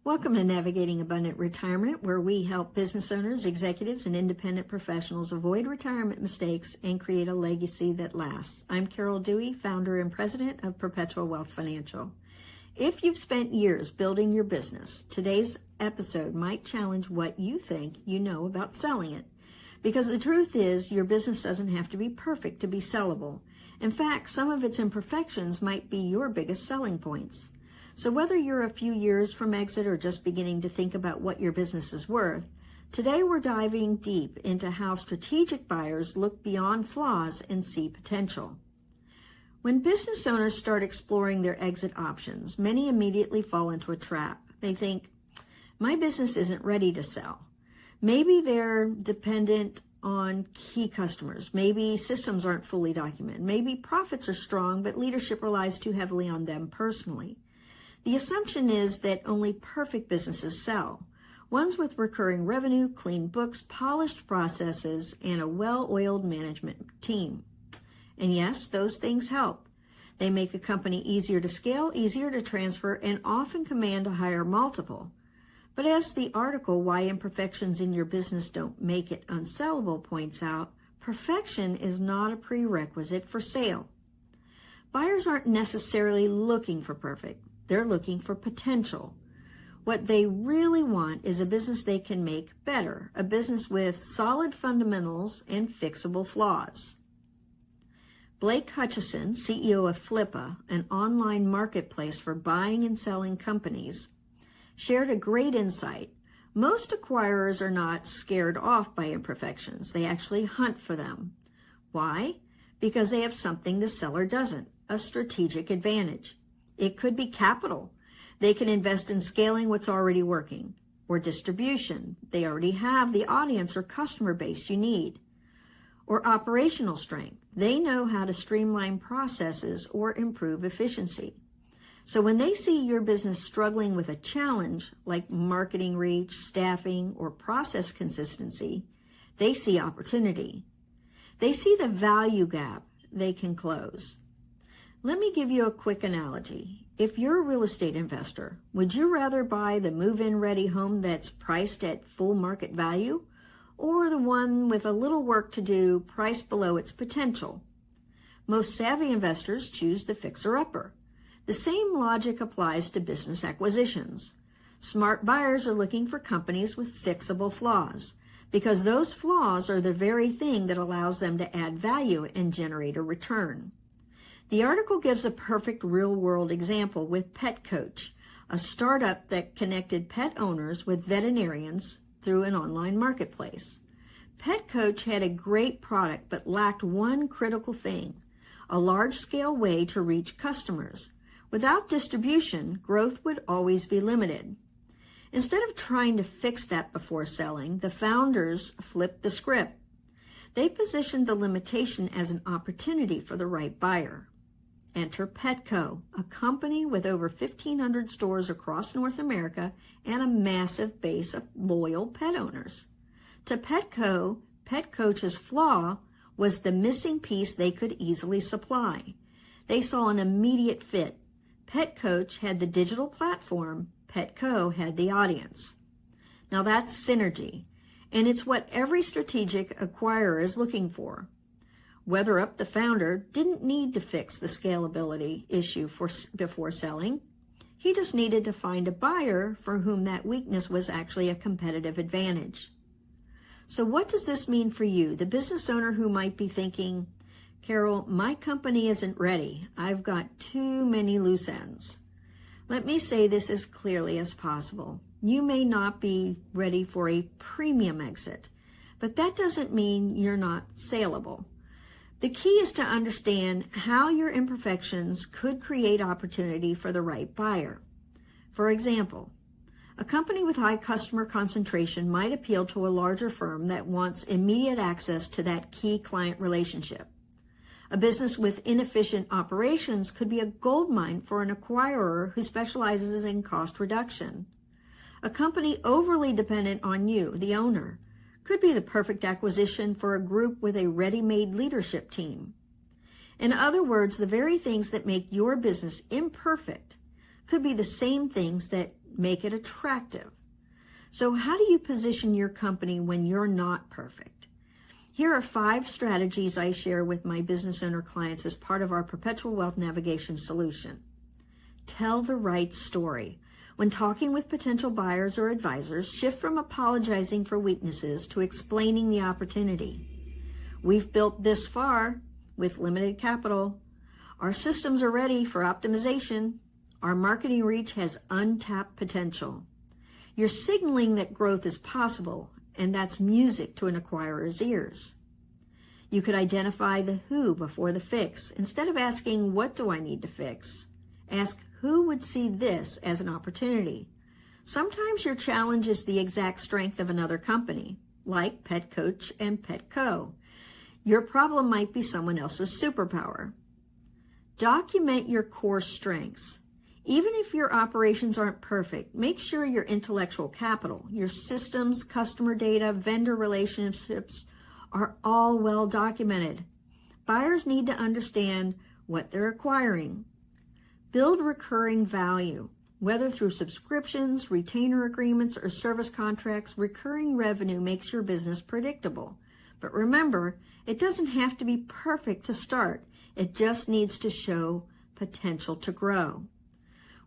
Welcome to Navigating Abundant Retirement, where we help business owners, executives, and independent professionals avoid retirement mistakes and create a legacy that lasts. I'm Carol Dewey, founder and president of Perpetual Wealth Financial. If you've spent years building your business, today's episode might challenge what you think you know about selling it. Because the truth is, your business doesn't have to be perfect to be sellable. In fact, some of its imperfections might be your biggest selling points. So whether you're a few years from exit or just beginning to think about what your business is worth, today we're diving deep into how strategic buyers look beyond flaws and see potential. When business owners start exploring their exit options, many immediately fall into a trap. They think, my business isn't ready to sell. Maybe they're dependent on key customers. Maybe systems aren't fully documented. Maybe profits are strong, but leadership relies too heavily on them personally. The assumption is that only perfect businesses sell, ones with recurring revenue, clean books, polished processes, and a well-oiled management team. And yes, those things help. They make a company easier to scale, easier to transfer, and often command a higher multiple. But as the article, Why Imperfections in Your Business Don't Make It Unsellable, points out, perfection is not a prerequisite for sale. Buyers aren't necessarily looking for perfect. They're looking for potential. What they really want is a business they can make better, a business with solid fundamentals and fixable flaws. Blake Hutchison, CEO of Flippa, an online marketplace for buying and selling companies, shared a great insight. Most acquirers are not scared off by imperfections. They actually hunt for them. Why? Because they have something the seller doesn't, a strategic advantage. It could be capital. They can invest in scaling what's already working, or distribution. They already have the audience or customer base you need. Or operational strength. They know how to streamline processes or improve efficiency. So when they see your business struggling with a challenge like marketing reach, staffing, or process consistency, they see opportunity. They see the value gap they can close. Let me give you a quick analogy. If you're a real estate investor, would you rather buy the move-in ready home that's priced at full market value, or the one with a little work to do, priced below its potential? Most savvy investors choose the fixer-upper. The same logic applies to business acquisitions. Smart buyers are looking for companies with fixable flaws, because those flaws are the very thing that allows them to add value and generate a return. The article gives a perfect real-world example with PetCoach, a startup that connected pet owners with veterinarians through an online marketplace. PetCoach had a great product but lacked one critical thing, a large-scale way to reach customers. Without distribution, growth would always be limited. Instead of trying to fix that before selling, the founders flipped the script. They positioned the limitation as an opportunity for the right buyer. Enter Petco, a company with over 1,500 stores across North America and a massive base of loyal pet owners. To Petco, PetCoach's flaw was the missing piece they could easily supply. They saw an immediate fit. PetCoach had the digital platform, Petco had the audience. Now that's synergy, and it's what every strategic acquirer is looking for. Weatherup, the founder, didn't need to fix the scalability issue before selling. He just needed to find a buyer for whom that weakness was actually a competitive advantage. So what does this mean for you, the business owner who might be thinking, Carol, my company isn't ready. I've got too many loose ends. Let me say this as clearly as possible. You may not be ready for a premium exit, but that doesn't mean you're not saleable. The key is to understand how your imperfections could create opportunity for the right buyer. For example, a company with high customer concentration might appeal to a larger firm that wants immediate access to that key client relationship. A business with inefficient operations could be a goldmine for an acquirer who specializes in cost reduction. A company overly dependent on you, the owner, could be the perfect acquisition for a group with a ready-made leadership team. In other words, the very things that make your business imperfect could be the same things that make it attractive. So how do you position your company when you're not perfect? Here are 5 strategies I share with my business owner clients as part of our Perpetual Wealth Navigation solution. Tell the right story. When talking with potential buyers or advisors, shift from apologizing for weaknesses to explaining the opportunity. We've built this far with limited capital. Our systems are ready for optimization. Our marketing reach has untapped potential. You're signaling that growth is possible, and that's music to an acquirer's ears. You could identify the who before the fix. Instead of asking, what do I need to fix? Ask, who would see this as an opportunity? Sometimes your challenge is the exact strength of another company, like PetCoach and Petco. Your problem might be someone else's superpower. Document your core strengths. Even if your operations aren't perfect, make sure your intellectual capital, your systems, customer data, vendor relationships are all well documented. Buyers need to understand what they're acquiring. Build recurring value. Whether through subscriptions, retainer agreements, or service contracts, recurring revenue makes your business predictable. But remember, it doesn't have to be perfect to start. It just needs to show potential to grow.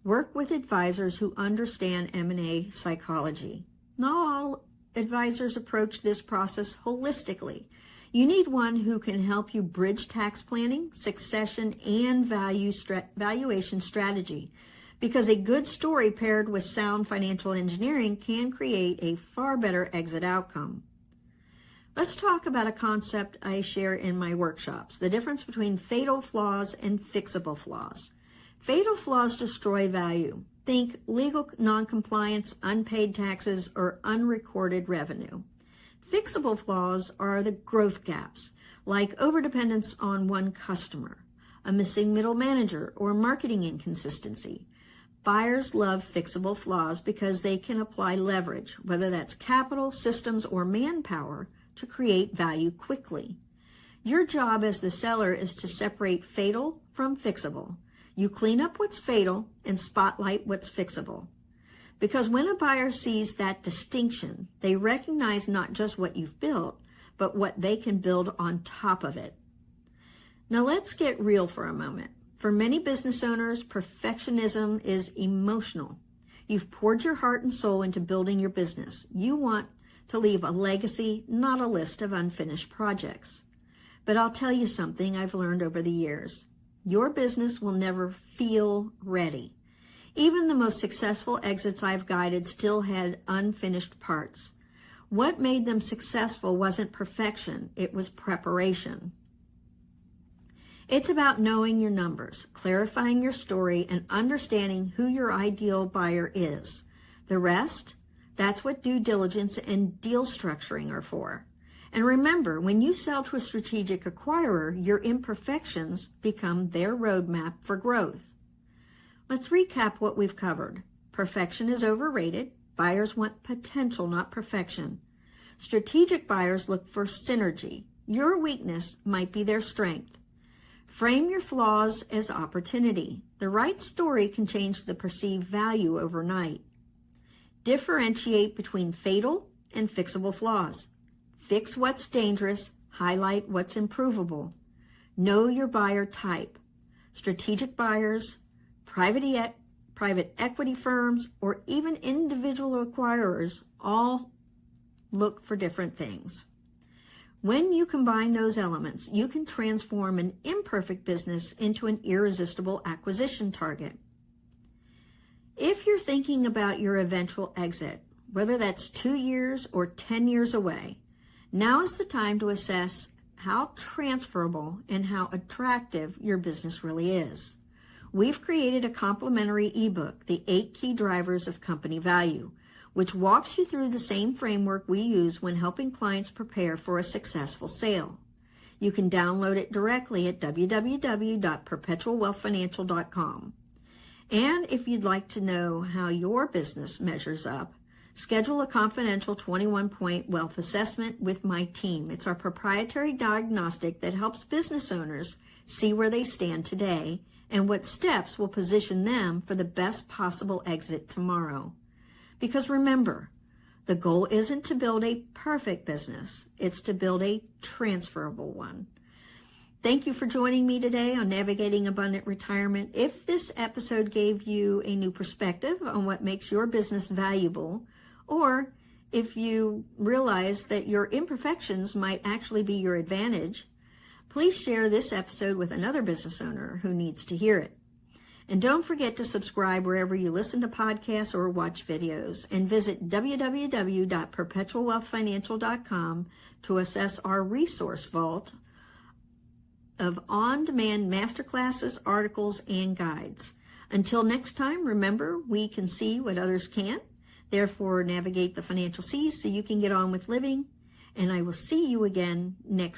Work with advisors who understand M&A psychology. Not all advisors approach this process holistically. You need one who can help you bridge tax planning, succession, and valuation strategy, because a good story paired with sound financial engineering can create a far better exit outcome. Let's talk about a concept I share in my workshops, the difference between fatal flaws and fixable flaws. Fatal flaws destroy value. Think legal noncompliance, unpaid taxes, or unrecorded revenue. Fixable flaws are the growth gaps, like overdependence on one customer, a missing middle manager, or marketing inconsistency. Buyers love fixable flaws because they can apply leverage, whether that's capital, systems, or manpower, to create value quickly. Your job as the seller is to separate fatal from fixable. You clean up what's fatal and spotlight what's fixable. Because when a buyer sees that distinction, they recognize not just what you've built, but what they can build on top of it. Now let's get real for a moment. For many business owners, perfectionism is emotional. You've poured your heart and soul into building your business. You want to leave a legacy, not a list of unfinished projects. But I'll tell you something I've learned over the years. Your business will never feel ready. Even the most successful exits I've guided still had unfinished parts. What made them successful wasn't perfection, it was preparation. It's about knowing your numbers, clarifying your story, and understanding who your ideal buyer is. The rest, that's what due diligence and deal structuring are for. And remember, when you sell to a strategic acquirer, your imperfections become their roadmap for growth. Let's recap what we've covered. Perfection is overrated. Buyers want potential, not perfection. Strategic buyers look for synergy. Your weakness might be their strength. Frame your flaws as opportunity. The right story can change the perceived value overnight. Differentiate between fatal and fixable flaws. Fix what's dangerous, highlight what's improvable. Know your buyer type. Strategic buyers, private equity firms, or even individual acquirers all look for different things. When you combine those elements, you can transform an imperfect business into an irresistible acquisition target. If you're thinking about your eventual exit, whether that's 2 years or 10 years away, now is the time to assess how transferable and how attractive your business really is. We've created a complimentary ebook, The 8 Key Drivers of Company Value, which walks you through the same framework we use when helping clients prepare for a successful sale. You can download it directly at www.perpetualwealthfinancial.com. And if you'd like to know how your business measures up, schedule a confidential 21-point wealth assessment with my team. It's our proprietary diagnostic that helps business owners see where they stand today and what steps will position them for the best possible exit tomorrow. Because remember, the goal isn't to build a perfect business. It's to build a transferable one. Thank you for joining me today on Navigating Abundant Retirement. If this episode gave you a new perspective on what makes your business valuable, or if you realize that your imperfections might actually be your advantage, please share this episode with another business owner who needs to hear it. And don't forget to subscribe wherever you listen to podcasts or watch videos, and visit www.perpetualwealthfinancial.com to access our resource vault of on-demand masterclasses, articles, and guides. Until next time, remember, we can see what others can't. Therefore, navigate the financial seas so you can get on with living. And I will see you again next